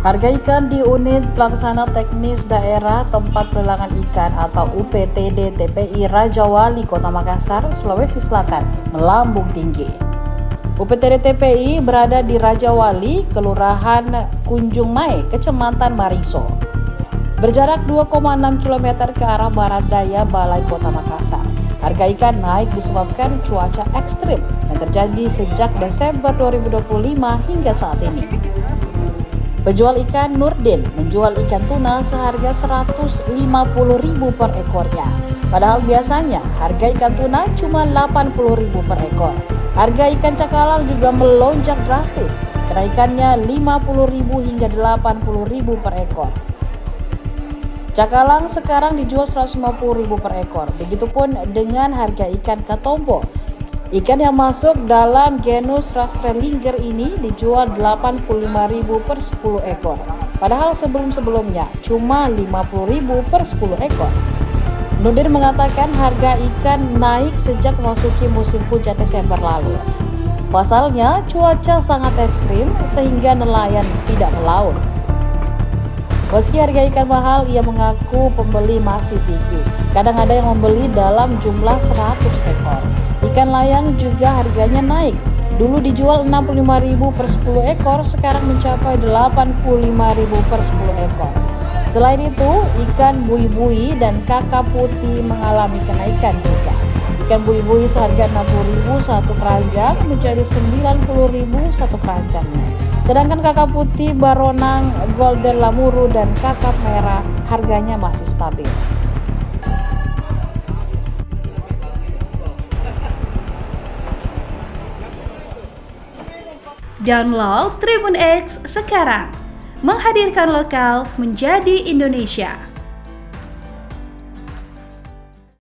Harga ikan di Unit Pelaksana Teknis Daerah Tempat Pelelangan Ikan atau UPTD TPI Raja Wali Kota Makassar, Sulawesi Selatan melambung tinggi. UPTD TPI berada di Raja Wali, Kelurahan Kunjung Mae, Kecamatan Mariso. Berjarak 2,6 km ke arah barat daya Balai Kota Makassar. Harga ikan naik disebabkan cuaca ekstrim yang terjadi sejak Desember 2025 hingga saat ini. Penjual ikan Nurdin menjual ikan tuna seharga Rp150.000 per ekornya. Padahal biasanya harga ikan tuna cuma Rp80.000 per ekor. Harga ikan cakalang juga melonjak drastis, kenaikannya Rp50.000 hingga Rp80.000 per ekor. Cakalang sekarang dijual Rp150.000 per ekor. Begitupun dengan harga ikan katombo. Ikan yang masuk dalam genus Rastrellinger ini dijual Rp85.000 per 10 ekor. Padahal sebelum-sebelumnya cuma Rp50.000 per 10 ekor. Nurdin mengatakan harga ikan naik sejak memasuki musim hujan Desember lalu. Pasalnya cuaca sangat ekstrim sehingga nelayan tidak melaut. Meski harga ikan mahal, ia mengaku pembeli masih tinggi. Kadang ada yang membeli dalam jumlah 100 ekor. Ikan layang juga harganya naik. Dulu dijual Rp65.000 per 10 ekor, sekarang mencapai Rp85.000 per 10 ekor. Selain itu, ikan bui-bui dan kakap putih mengalami kenaikan juga. Ikan bui-bui seharga Rp60.000 satu keranjang menjadi Rp90.000 satu keranjangnya. Sedangkan kakap putih baronang, golden lamuru, dan kakap merah harganya masih stabil. Download Tribun X sekarang, menghadirkan lokal menjadi Indonesia.